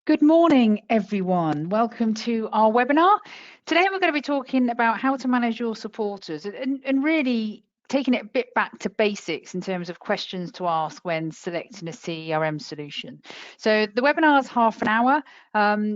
Good morning, everyone. Welcome to our webinar. Today, we're going to be talking about how to manage your supporters and really taking it a bit back to basics in terms of questions to ask when selecting a CRM solution. So the webinar is half an hour.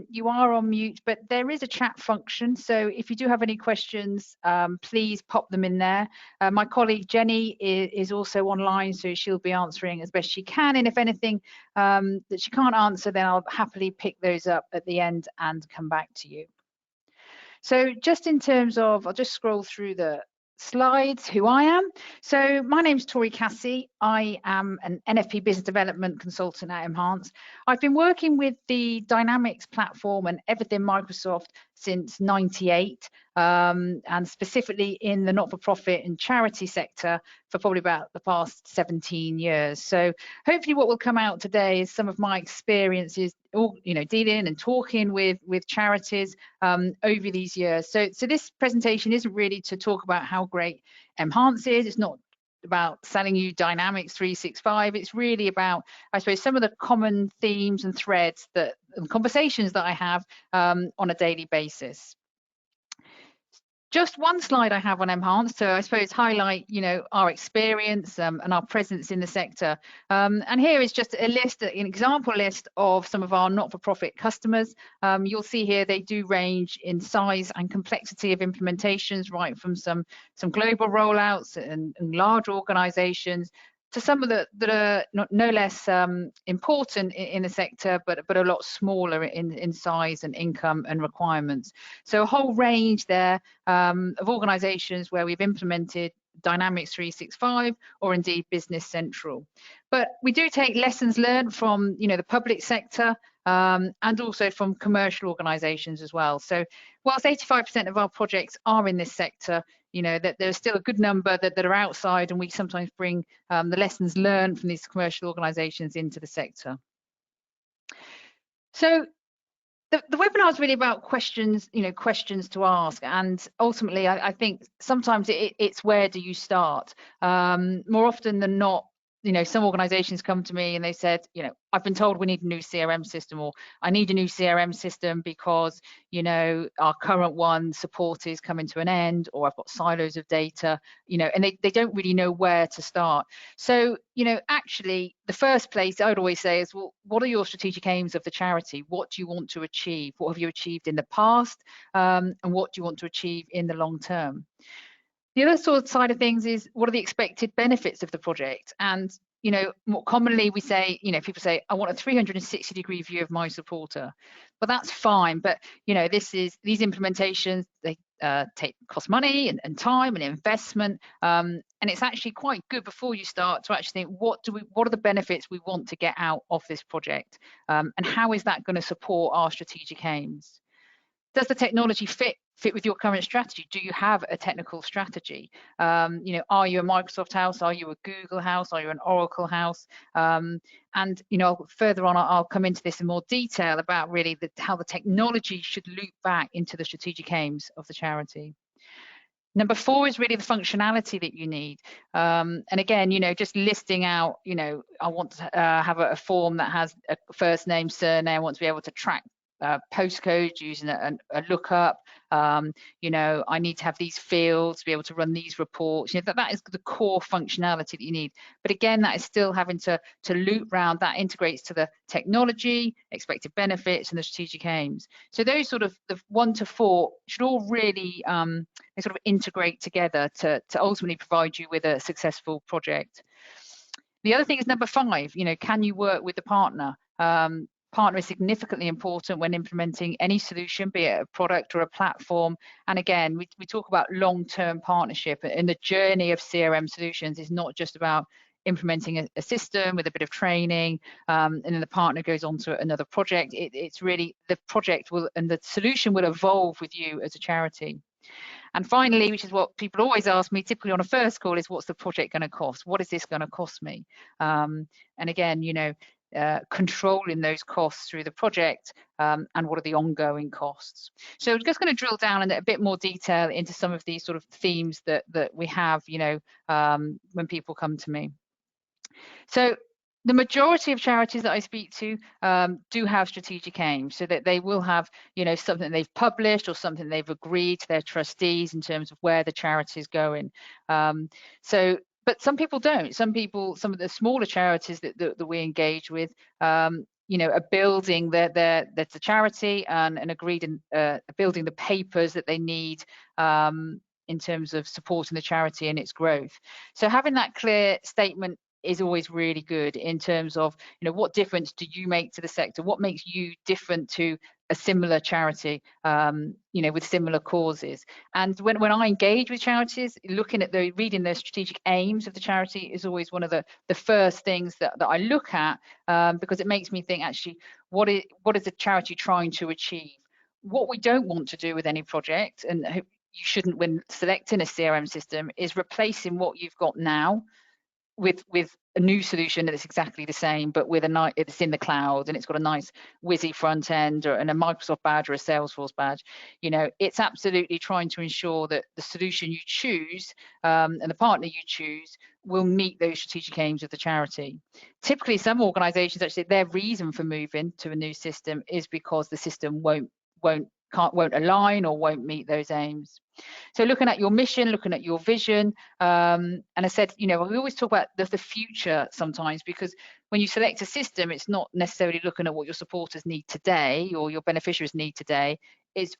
You are on mute, but there is a chat function. So if you do have any questions, please pop them in there. My colleague Jenny is also online, so she'll be answering as best she can. And if anything that she can't answer, then I'll happily pick those up at the end and come back to you. So just in terms of, I'll just scroll through the slides, who I am. So my name's Tory Cassie. I am an NFP business development consultant at m-hance. I've been working with the Dynamics platform and everything Microsoft since '98, and specifically in the not-for-profit and charity sector for probably about the past 17 years. So hopefully what will come out today is some of my experiences, dealing and talking with charities over these years. So this presentation isn't really to talk about how great m-hance is. It's not about selling you Dynamics 365. It's really about, I suppose, some of the common themes and threads and conversations that I have on a daily basis. Just one slide I have on m-hance to, I suppose, highlight, our experience and our presence in the sector. And here is just an example list of some of our not-for-profit customers. You'll see here they do range in size and complexity of implementations, right from some global rollouts and large organizations to some of that are no less important in the sector, but a lot smaller in size and income and requirements. So a whole range there of organizations where we've implemented Dynamics 365 or indeed Business Central. But we do take lessons learned from the public sector and also from commercial organizations as well. So whilst 85% of our projects are in this sector, that there's still a good number that are outside, and we sometimes bring the lessons learned from these commercial organizations into the sector. So the webinar is really about questions, questions to ask, and ultimately I think sometimes it's where do you start? More often than not, some organizations come to me and they said, I've been told we need a new CRM system, or I need a new CRM system because, our current one support is coming to an end, or I've got silos of data, and they don't really know where to start. So, actually the first place I'd always say is, well, what are your strategic aims of the charity? What do you want to achieve? What have you achieved in the past? And what do you want to achieve in the long term? The other sort of side of things is, what are the expected benefits of the project? And, more commonly we say, people say, I want a 360-degree view of my supporter. But that's fine. But, these implementations, they cost money and time and investment. And it's actually quite good before you start to actually think, what are the benefits we want to get out of this project? And how is that going to support our strategic aims? Does the technology fit with your current strategy? Do you have a technical strategy? Are you a Microsoft house? Are you a Google house? Are you an Oracle house? And further on, I'll come into this in more detail about really how the technology should loop back into the strategic aims of the charity. Number 4 is really the functionality that you need. And again, just listing out, I want to have a form that has a first name, surname. I want to be able to track postcodes using a lookup. I need to have these fields to be able to run these reports. That is the core functionality that you need. But again, that is still having to loop round. That integrates to the technology, expected benefits, and the strategic aims. So those sort of the 1 to 4 should all really they sort of integrate together to ultimately provide you with a successful project. The other thing is number 5. Can you work with the partner? Partner is significantly important when implementing any solution, be it a product or a platform. And again, we talk about long-term partnership, and the journey of CRM solutions is not just about implementing a system with a bit of training and then the partner goes on to another project. It's really the project and the solution will evolve with you as a charity. And finally, which is what people always ask me typically on a first call, is what's the project going to cost? What is this going to cost me? And again, controlling those costs through the project and what are the ongoing costs. So I'm just going to drill down in a bit more detail into some of these sort of themes that we have, when people come to me. So The majority of charities that I speak to do have strategic aims, so that they will have, something they've published or something they've agreed to their trustees in terms of where the charity is going. So, but some people don't. Some of the smaller charities that we engage with, are building the charity and agreed in building the papers that they need in terms of supporting the charity and its growth. So having that clear statement is always really good in terms of, what difference do you make to the sector? What makes you different to a similar charity, with similar causes? And when I engage with charities, looking at reading the strategic aims of the charity is always one of the first things that I look at, because it makes me think, actually, what is the charity trying to achieve? What we don't want to do with any project, and you shouldn't when selecting a CRM system, is replacing what you've got now with a new solution that's exactly the same, but with it's in the cloud and it's got a nice whizzy front end and a Microsoft badge or a Salesforce badge. It's absolutely trying to ensure that the solution you choose and the partner you choose will meet those strategic aims of the charity. Typically, some organizations, actually, their reason for moving to a new system is because the system won't align or won't meet those aims. So looking at your mission, looking at your vision, and I said, we always talk about the future sometimes, because when you select a system, it's not necessarily looking at what your supporters need today or your beneficiaries need today. It's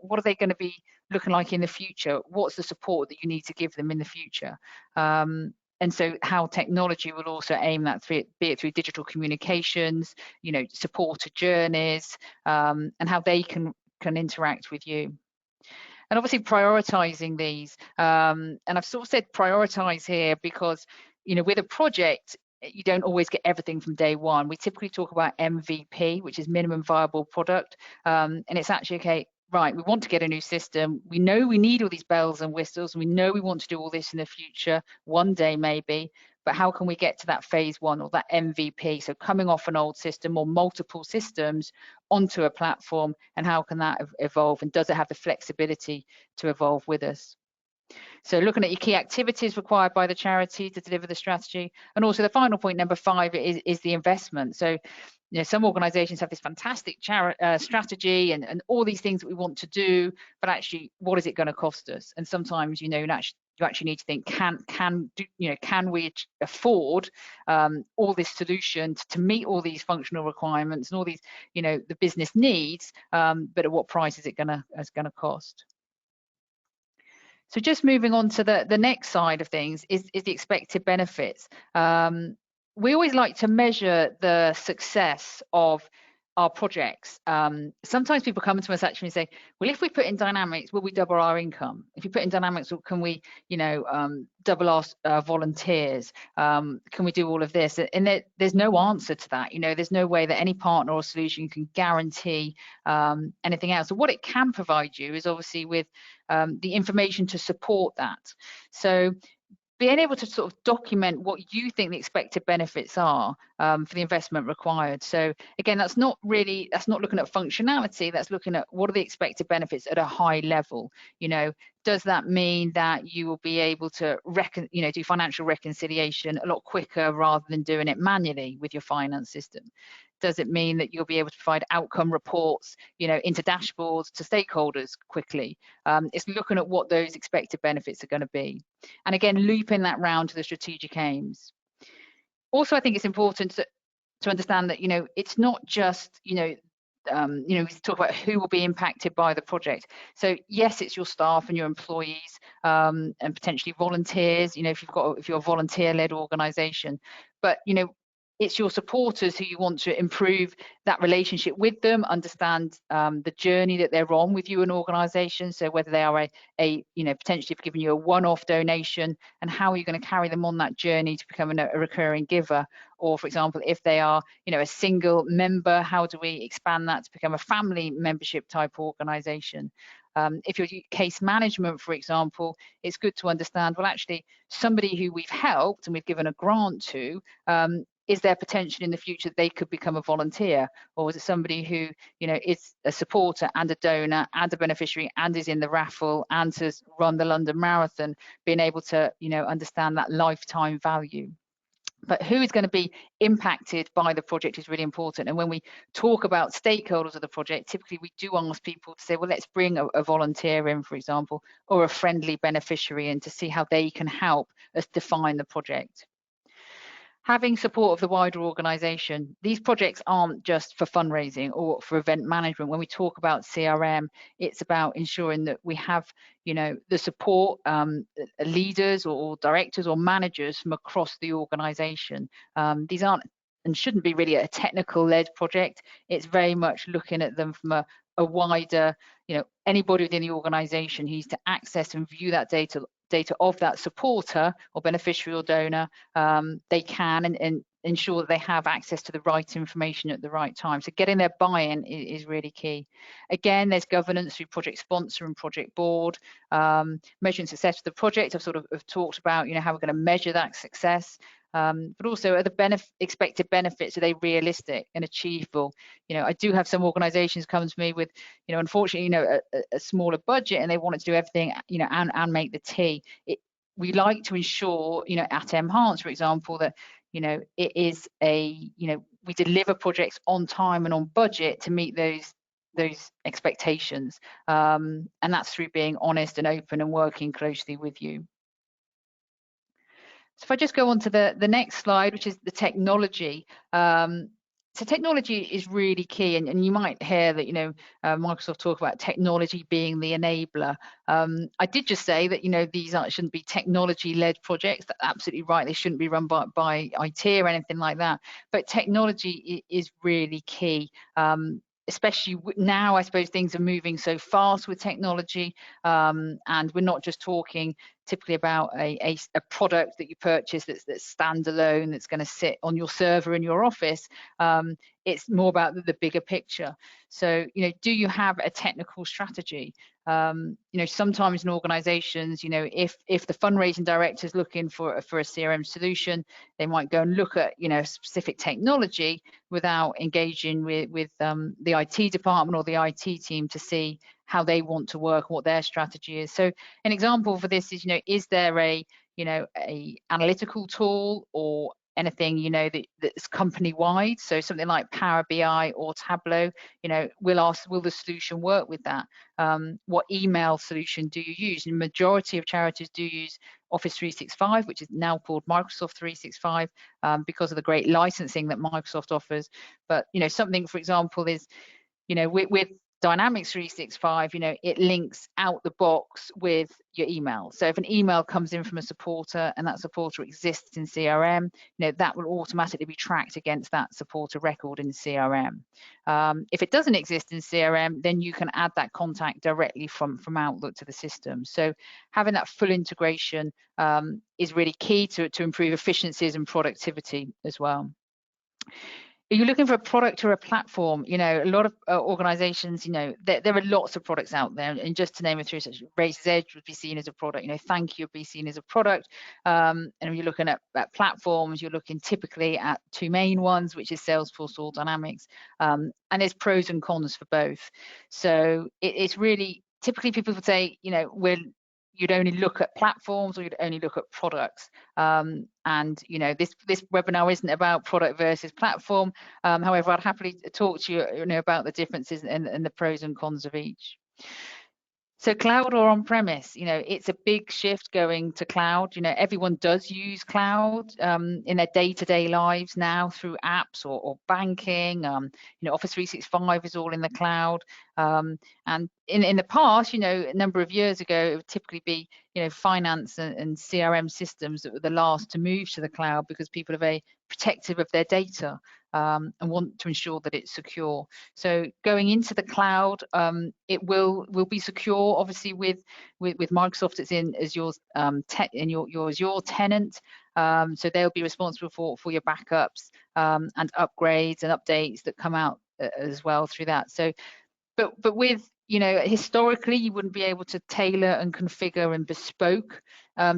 what are they going to be looking like in the future? What's the support that you need to give them in the future? And so how technology will also aim that, be it through digital communications, supported journeys, and how they can interact with you. And obviously prioritizing these, and I've sort of said prioritize here because, with a project, you don't always get everything from day one. We typically talk about MVP, which is minimum viable product, and it's actually, okay, right, we want to get a new system. We know we need all these bells and whistles, and we know we want to do all this in the future, one day maybe, but how can we get to that phase one or that MVP? So coming off an old system or multiple systems onto a platform, and how can that evolve, and does it have the flexibility to evolve with us? So looking at your key activities required by the charity to deliver the strategy. And also the final point, number 5, is the investment. So some organizations have this fantastic strategy and all these things that we want to do, but actually, what is it going to cost us? And sometimes, you actually need to think, can we afford all this solution to meet all these functional requirements and all these, the business needs, but at what price is it going to cost? So just moving on to the next side of things is the expected benefits. We always like to measure the success of our projects. Sometimes people come to us actually and say, well, if we put in Dynamics, will we double our income? If you put in Dynamics, can we, double our volunteers? Can we do all of this? And there's no answer to that. There's no way that any partner or solution can guarantee anything else. So what it can provide you is obviously with the information to support that. So being able to sort of document what you think the expected benefits are for the investment required. So again, that's not looking at functionality, that's looking at what are the expected benefits at a high level. Does that mean that you will be able to do financial reconciliation a lot quicker rather than doing it manually with your finance system? Does it mean that you'll be able to provide outcome reports, into dashboards to stakeholders quickly? It's looking at what those expected benefits are going to be. And again, looping that round to the strategic aims. Also, I think it's important to understand that, it's not just, we talk about who will be impacted by the project. So yes, it's your staff and your employees, and potentially volunteers, if you're a volunteer-led organization, but, it's your supporters who you want to improve that relationship with them, understand the journey that they're on with you an organization. So whether they are potentially giving you a one-off donation, and how are you going to carry them on that journey to becoming a recurring giver? Or for example, if they are, a single member, how do we expand that to become a family membership type organization? If you're case management, for example, it's good to understand, well, actually, somebody who we've helped and we've given a grant to, is there potential in the future they could become a volunteer? Or is it somebody who, is a supporter and a donor and a beneficiary and is in the raffle and has run the London Marathon, being able to, understand that lifetime value? But who is going to be impacted by the project is really important. And when we talk about stakeholders of the project, typically we do ask people to say, well, let's bring a volunteer in, for example, or a friendly beneficiary in to see how they can help us define the project. Having support of the wider organisation. These projects aren't just for fundraising or for event management. When we talk about CRM, it's about ensuring that we have, the support, leaders or directors or managers from across the organisation. These aren't and shouldn't be really a technical-led project. It's very much looking at them from a wider, anybody within the organisation who needs to access and view that data of that supporter or beneficiary or donor, they can and ensure that they have access to the right information at the right time. So getting their buy-in is really key. Again, there's governance through project sponsor and project board. Measuring success of the project, I've sort of talked about, how we're going to measure that success. But also, are the expected benefits, are they realistic and achievable? I do have some organizations come to me with, unfortunately, a smaller budget, and they wanted to do everything, and make the tea. We like to ensure, at m-hance, for example, that, it is we deliver projects on time and on budget to meet those expectations. And that's through being honest and open and working closely with you. So if I just go on to the next slide, which is the technology. So technology is really key, and you might hear that, Microsoft talk about technology being the enabler. I did just say that, these shouldn't be technology-led projects. That's absolutely right. They shouldn't be run by IT or anything like that. But technology is really key. Especially now, I suppose things are moving so fast with technology, and we're not just talking typically about a product that you purchase that's standalone, that's going to sit on your server in your office. It's more about the bigger picture. So, do you have a technical strategy? Sometimes in organizations, if the fundraising director is looking for a CRM solution, they might go and look at, specific technology without engaging with the IT department or the IT team to see how they want to work, what their strategy is. So an example for this is there a analytical tool or anything that's company wide? So something like Power BI or Tableau, we'll ask, will the solution work with that? What email solution do you use? And the majority of charities do use Office 365, which is now called Microsoft 365, because of the great licensing that Microsoft offers. But something, for example, is with Dynamics 365, it links out the box with your email. So if an email comes in from a supporter and that supporter exists in CRM, that will automatically be tracked against that supporter record in CRM. If it doesn't exist in CRM, then you can add that contact directly from Outlook to the system. So having that full integration is really key to improve efficiencies and productivity as well. Are you looking for a product or a platform? A lot of organizations, there are lots of products out there. And just to name a few, such Raiser's Edge would be seen as a product, Thank You would be seen as a product. And when you're looking at platforms, you're looking typically at two main ones, which is Salesforce or Dynamics. And there's pros and cons for both. So it's really, typically people would say, you'd only look at platforms or you'd only look at products. And this webinar isn't about product versus platform. However, I'd happily talk to you, about the differences and the pros and cons of each. So cloud or on-premise, it's a big shift going to cloud. Everyone does use cloud in their day-to-day lives now through apps or banking. Office 365 is all in the cloud. And in the past, a number of years ago, it would typically be, finance and CRM systems that were the last to move to the cloud because people are very protective of their data. And want to ensure that it's secure. So going into the cloud, it will be secure. Obviously, with Microsoft, it's in Azure, in your Azure tenant. So they'll be responsible for your backups and upgrades and updates that come out as well through that. So, but with historically, you wouldn't be able to tailor and configure and bespoke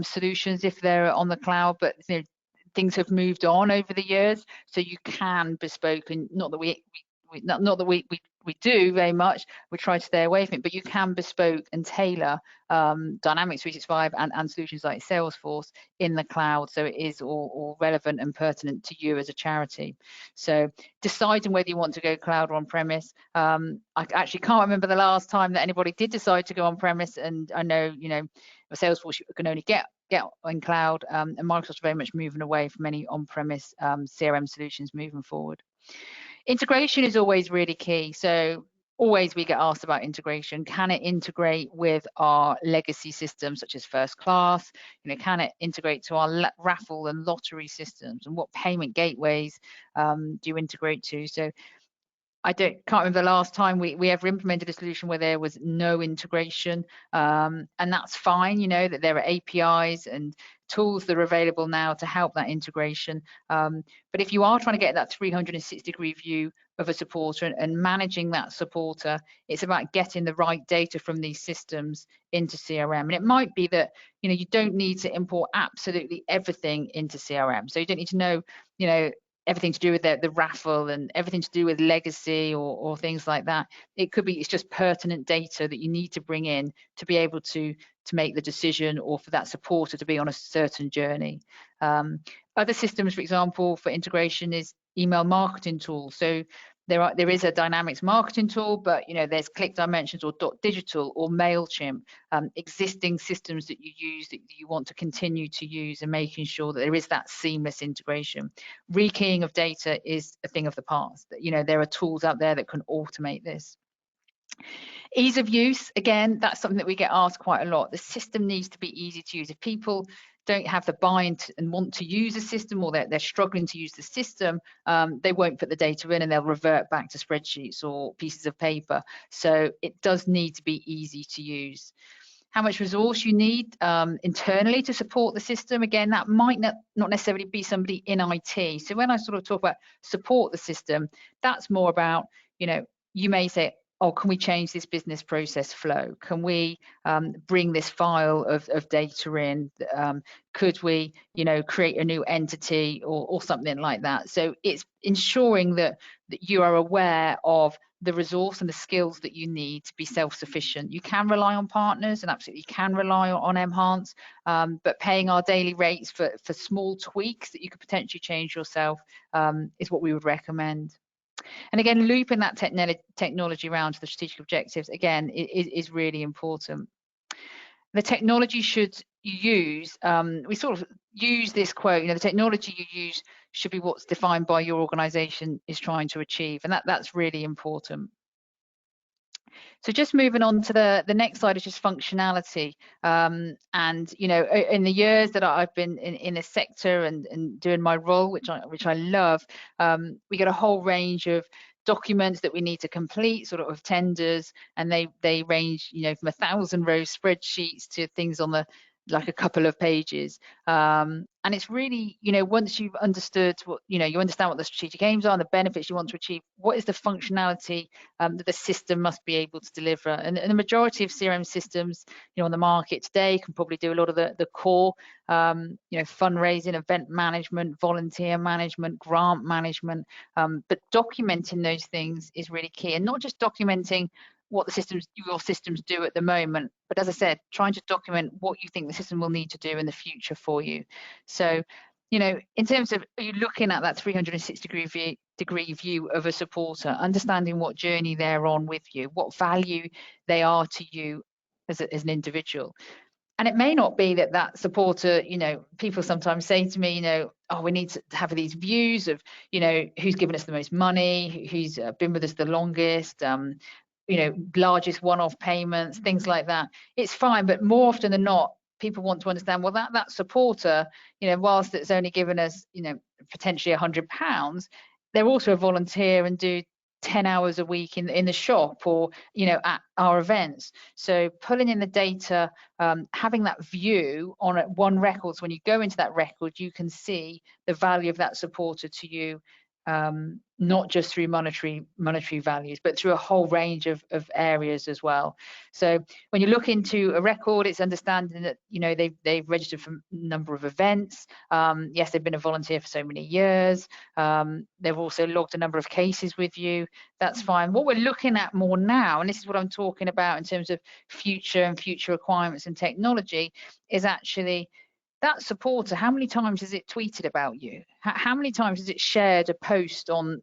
solutions if they're on the cloud, but things have moved on over the years, so you can bespoke, and not that we do very much, we try to stay away from it, but you can bespoke and tailor Dynamics 365 and solutions like Salesforce in the cloud, so it is all relevant and pertinent to you as a charity. So deciding whether you want to go cloud or on premise, I actually can't remember the last time that anybody did decide to go on premise, and I know, you know, Salesforce you can only get in cloud, and Microsoft's very much moving away from any on-premise CRM solutions moving forward. Integration is always really key. So always we get asked about integration. Can it integrate with our legacy systems such as First Class? You know, can it integrate to our raffle and lottery systems? And what payment gateways do you integrate to? So I can't remember the last time we ever implemented a solution where there was no integration, and that's fine. You know that there are APIs and tools that are available now to help that integration. But if you are trying to get that 360-degree view of a supporter and managing that supporter, it's about getting the right data from these systems into CRM. And it might be that, you know, you don't need to import absolutely everything into CRM. So you don't need to know, you know, everything to do with the raffle and everything to do with legacy or things like that. It could be it's just pertinent data that you need to bring in to be able to make the decision, or for that supporter to be on a certain journey. Other systems, for example, for integration is email marketing tools. So there is a Dynamics marketing tool, but you know there's Click Dimensions or Digital or MailChimp, existing systems that you use that you want to continue to use, and making sure that there is that seamless integration. Rekeying of data is a thing of the past. You know, there are tools out there that can automate this. Ease of use, again, that's something that we get asked quite a lot. The system needs to be easy to use. If people don't have the buy-in and want to use a system, or they're struggling to use the system, they won't put the data in and they'll revert back to spreadsheets or pieces of paper. So it does need to be easy to use. How much resource you need internally to support the system. Again, that might not necessarily be somebody in IT. So when I sort of talk about support the system, that's more about, you know, you may say, oh, can we change this business process flow? Can we bring this file of data in? Could we, you know, create a new entity or something like that? So it's ensuring that you are aware of the resource and the skills that you need to be self-sufficient. You can rely on partners and absolutely can rely on m-hance, but paying our daily rates for small tweaks that you could potentially change yourself is what we would recommend. And again, looping that technology around to the strategic objectives, again, is really important. The technology should you use, we sort of use this quote, you know, the technology you use should be what's defined by your organization is trying to achieve, and that's really important. So just moving on to the next slide is just functionality. And you know, in the years that I've been in this sector and doing my role, which I love, we get a whole range of documents that we need to complete, sort of tenders, and they range, you know, from 1,000-row spreadsheets to things on the like a couple of pages. And it's really, you know, once you've understood what, you know, you understand what the strategic aims are and the benefits you want to achieve, what is the functionality that the system must be able to deliver? And the majority of CRM systems, you know, on the market today can probably do a lot of the core, you know, fundraising, event management, volunteer management, grant management, but documenting those things is really key, and not just documenting what your systems do at the moment, but as I said, trying to document what you think the system will need to do in the future for you. So, you know, in terms of, are you looking at that 360-degree view of a supporter, understanding what journey they're on with you, what value they are to you as an individual. And it may not be that supporter, you know, people sometimes say to me, you know, oh, we need to have these views of, you know, who's given us the most money, who's been with us the longest, you know, largest one-off payments, things like that. It's fine, but more often than not, people want to understand, well, that supporter, you know, whilst it's only given us, you know, potentially £100, they're also a volunteer and do 10 hours a week in the shop or, you know, at our events. So pulling in the data, having that view on one record, so when you go into that record, you can see the value of that supporter to you not just through monetary values, but through a whole range of areas as well. So when you look into a record, it's understanding that, you know, they've registered for a number of events. Yes, they've been a volunteer for so many years. They've also logged a number of cases with you. That's fine. What we're looking at more now, and this is what I'm talking about in terms of future requirements and technology, is actually that supporter, how many times has it tweeted about you? How many times has it shared a post on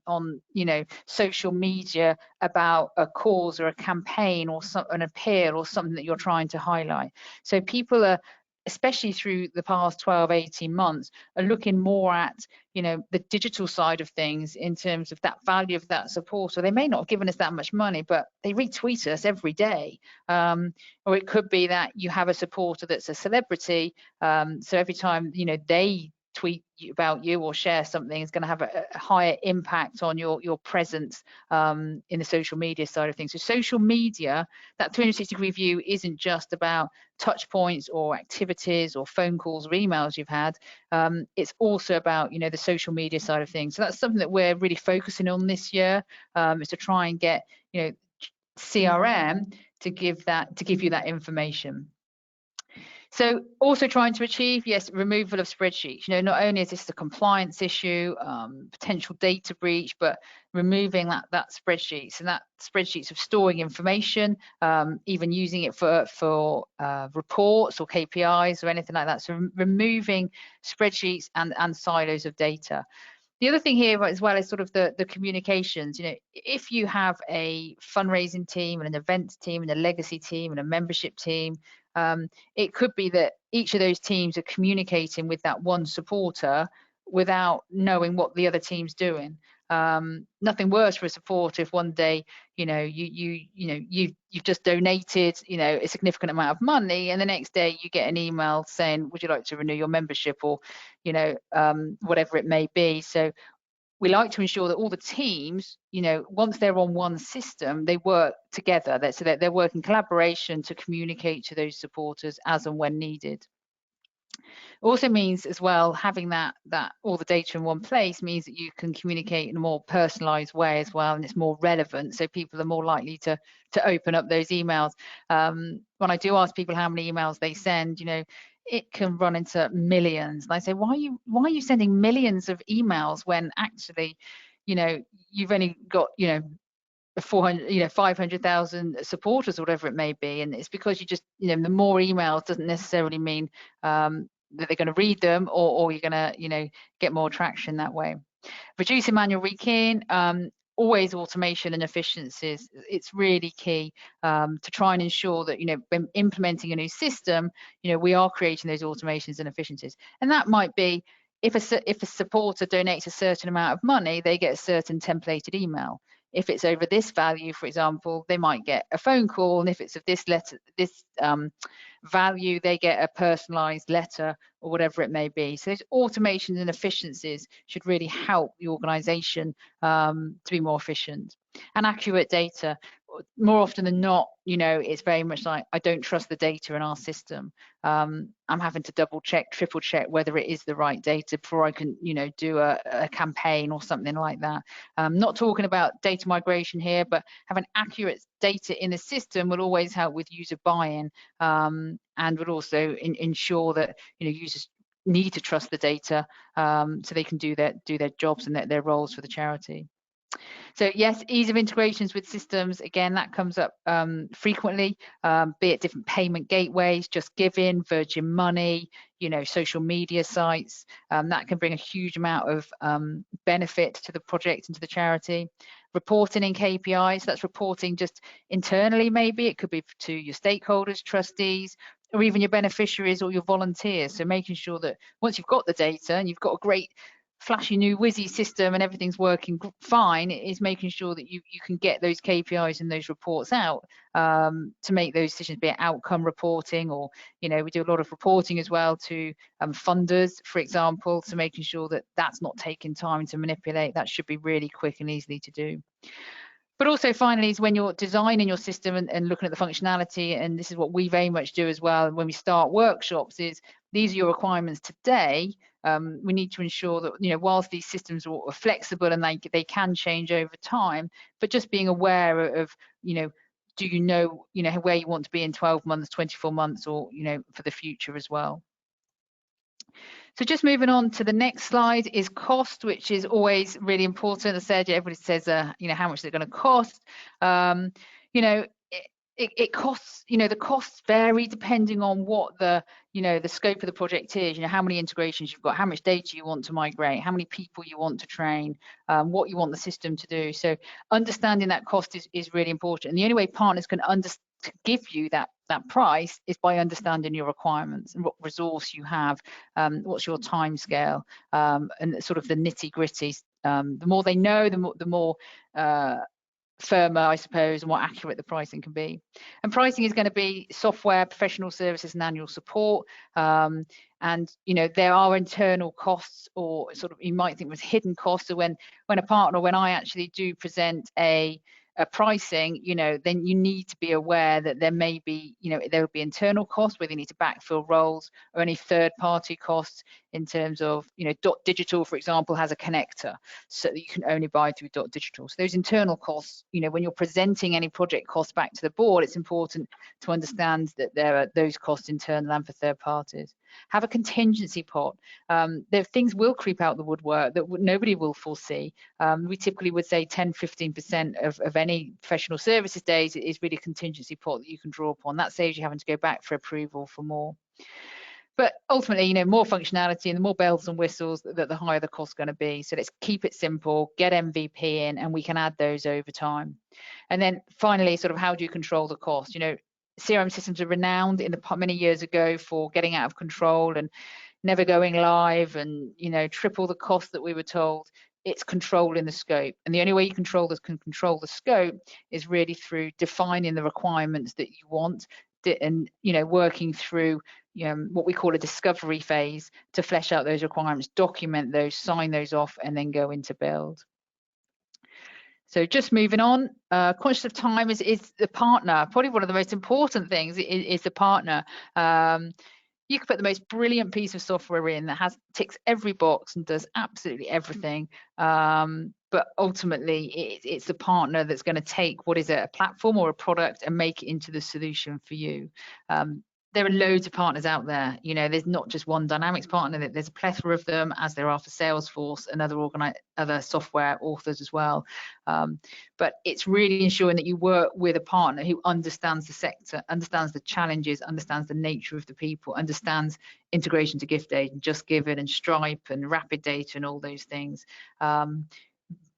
you know, social media about a cause or a campaign or an appeal or something that you're trying to highlight? So people are, especially through the past 12, 18 months, are looking more at, you know, the digital side of things in terms of that value of that supporter. They may not have given us that much money, but they retweet us every day. Or it could be that you have a supporter that's a celebrity, so every time, you know, they tweet about you or share something, is going to have a higher impact on your presence in the social media side of things. So social media, that 360-degree view isn't just about touch points or activities or phone calls or emails you've had. It's also about, you know, the social media side of things. So that's something that we're really focusing on this year, is to try and get, you know, CRM to give you that information. So also trying to achieve, yes, removal of spreadsheets. You know, not only is this a compliance issue, potential data breach, but removing that spreadsheets, and that spreadsheets of storing information, even using it for reports or KPIs or anything like that. So removing spreadsheets and silos of data. The other thing here as well is sort of the communications. You know, if you have a fundraising team and an events team and a legacy team and a membership team, it could be that each of those teams are communicating with that one supporter without knowing what the other team's doing. Nothing worse for a supporter if one day, you know, you've just donated, you know, a significant amount of money, and the next day you get an email saying, would you like to renew your membership, or, you know, whatever it may be. So we like to ensure that all the teams, you know, once they're on one system, they work together, so that they're working collaboration to communicate to those supporters as and when needed. Also means as well, having that all the data in one place means that you can communicate in a more personalized way as well, and it's more relevant, so people are more likely to open up those emails. When I do ask people how many emails they send, you know, it can run into millions, and I say, why are you sending millions of emails when actually, you know, you've only got, you know, 400, you know, 500,000 supporters or whatever it may be? And it's because you just, you know, the more emails doesn't necessarily mean that they're going to read them, or you're going to, you know, get more traction that way. Reducing manual rekeying, always automation and efficiencies. It's really key to try and ensure that, you know, when implementing a new system, you know, we are creating those automations and efficiencies. And that might be, if a supporter donates a certain amount of money, they get a certain templated email. If it's over this value, for example, they might get a phone call, and if it's of this value, they get a personalized letter or whatever it may be. So those automations and efficiencies should really help the organization to be more efficient. And accurate data. More often than not, you know, it's very much like, I don't trust the data in our system. I'm having to double check, triple check whether it is the right data before I can, you know, do a campaign or something like that. Not talking about data migration here, but having accurate data in the system will always help with user buy-in, and would also ensure that, you know, users need to trust the data so they can do their jobs and their roles for the charity. So yes, ease of integrations with systems, again, that comes up frequently, be it different payment gateways, Just Giving, Virgin Money, you know, social media sites. That can bring a huge amount of benefit to the project and to the charity. Reporting in KPIs, that's reporting just internally, maybe it could be to your stakeholders, trustees, or even your beneficiaries or your volunteers. So making sure that once you've got the data and you've got a great flashy new whizzy system and everything's working fine, is making sure that you can get those KPIs and those reports out to make those decisions, be it outcome reporting, or, you know, we do a lot of reporting as well to funders, for example, so making sure that that's not taking time to manipulate. That should be really quick and easily to do. But also finally is when you're designing your system and looking at the functionality, and this is what we very much do as well when we start workshops, is these are your requirements today. We need to ensure that, you know, whilst these systems are flexible and they can change over time, but just being aware of, you know, do you know where you want to be in 12 months, 24 months, or, you know, for the future as well. So just moving on to the next slide is cost, which is always really important. As I said, everybody says, you know, how much is it going to cost? You know, it costs, you know, the costs vary depending on what the, you know, the scope of the project is, you know, how many integrations you've got, how much data you want to migrate, how many people you want to train, what you want the system to do. So understanding that cost is really important. And the only way partners can to give you that price is by understanding your requirements and what resource you have, what's your time scale, and sort of the nitty gritty. The more they know, the more firmer, I suppose, and more accurate the pricing can be. And pricing is going to be software, professional services, and annual support. And you know, there are internal costs, or sort of you might think was hidden costs. So when I actually do present a pricing, you know, then you need to be aware that there may be, you know, there will be internal costs where you need to backfill roles, or any third-party costs in terms of, you know, Dot Digital, for example, has a connector so that you can only buy through Dot Digital. So those internal costs, you know, when you're presenting any project costs back to the board, it's important to understand that there are those costs internal and for third parties. Have a contingency pot. There things will creep out the woodwork that nobody will foresee. We typically would say 10-15% of any professional services days is really a contingency pot that you can draw upon. That saves you having to go back for approval for more. But ultimately, you know, more functionality and the more bells and whistles, the higher the cost going to be. So let's keep it simple, get MVP in, and we can add those over time. And then finally, sort of how do you control the cost? You know, CRM systems are renowned in the many years ago for getting out of control and never going live, and, you know, triple the cost that we were told. It's controlling the scope, and the only way you can control the scope is really through defining the requirements that you want, and, you know, working through what we call a discovery phase to flesh out those requirements, document those, sign those off, and then go into build. So just moving on, conscious of time is the partner. Probably one of the most important things is the partner. You can put the most brilliant piece of software in that ticks every box and does absolutely everything. But ultimately, it's the partner that's going to take what is a platform or a product and make it into the solution for you. There are loads of partners out there. You know, there's not just one Dynamics partner. There's a plethora of them, as there are for Salesforce and other software authors as well. But it's really ensuring that you work with a partner who understands the sector, understands the challenges, understands the nature of the people, understands integration to Gift-Aid and Just Give It and Stripe and Rapid Data and all those things.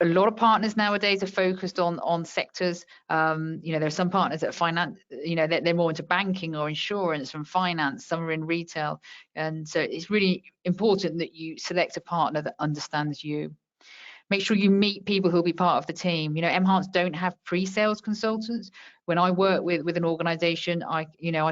A lot of partners nowadays are focused on sectors. You know, there are some partners that are finance, you know, they're more into banking or insurance from finance, some are in retail. And so it's really important that you select a partner that understands you. Make sure you meet people who'll be part of the team. You know, m-hance don't have pre-sales consultants. When I work with an organization, I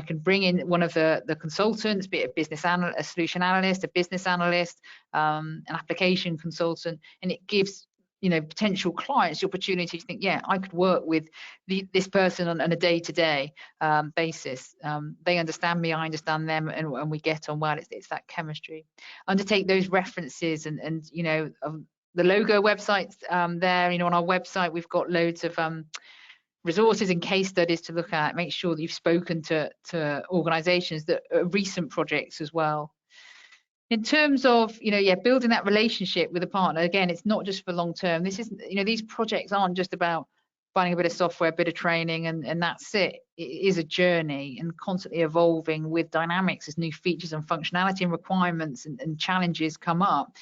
can bring in one of the consultants, be it a solution analyst, a business analyst, an application consultant, and it gives, you know, potential clients the opportunity to think, yeah, I could work with this person on a day-to-day basis. They understand me, I understand them, and we get on well. It's that chemistry. Undertake those references and you know, the logo websites there. You know, on our website we've got loads of resources and case studies to look at. Make sure that you've spoken to organizations that are recent projects as well. In terms of, you know, yeah, building that relationship with a partner, again, it's not just for long term. This isn't, you know, these projects aren't just about finding a bit of software, a bit of training, and that's it. It is a journey and constantly evolving with Dynamics as new features and functionality and requirements and challenges come up,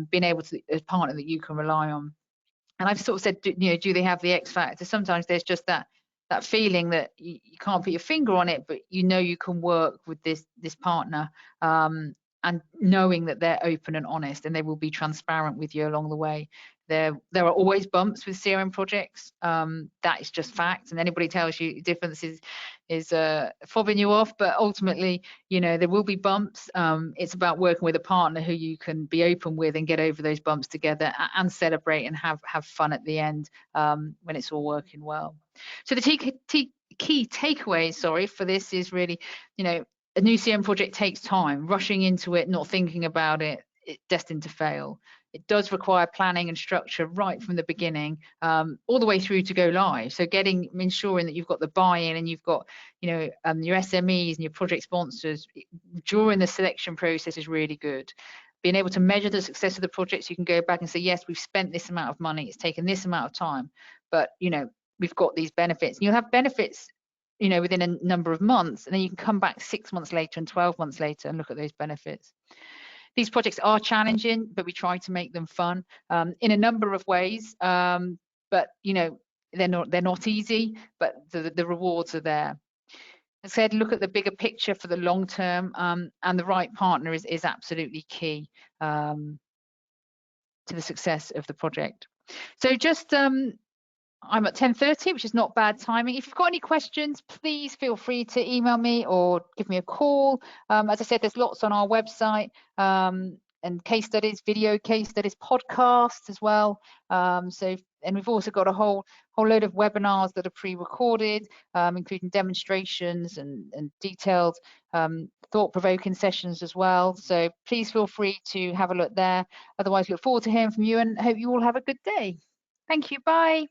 being able to, a partner that you can rely on. And I've sort of said, you know, do they have the X factor? Sometimes there's just that feeling that you can't put your finger on it, but you know you can work with this partner, and knowing that they're open and honest and they will be transparent with you along the way. There are always bumps with CRM projects. That is just fact, and anybody tells you difference is fobbing you off. But ultimately, you know, there will be bumps. It's about working with a partner who you can be open with and get over those bumps together and celebrate and have fun at the end, when it's all working well. So the key takeaways, for this is really, you know, a new CRM project takes time. Rushing into it, not thinking about it, it's destined to fail. It does require planning and structure right from the beginning, all the way through to go live. So ensuring that you've got the buy-in and you've got, your SMEs and your project sponsors during the selection process is really good. Being able to measure the success of the project, so you can go back and say, yes, we've spent this amount of money, it's taken this amount of time, but we've got these benefits. And you'll have benefits within a number of months, and then you can come back 6 months later and 12 months later and look at those benefits. These projects are challenging, but we try to make them fun in a number of ways. But they're not easy, but the rewards are there. As I said, look at the bigger picture for the long term, and the right partner is absolutely key to the success of the project. So just I'm at 10:30, which is not bad timing. If you've got any questions, please feel free to email me or give me a call. As I said, there's lots on our website, and case studies, video case studies, podcasts as well. And we've also got a whole load of webinars that are pre-recorded, including demonstrations and detailed thought-provoking sessions as well. So please feel free to have a look there. Otherwise, look forward to hearing from you and hope you all have a good day. Thank you. Bye.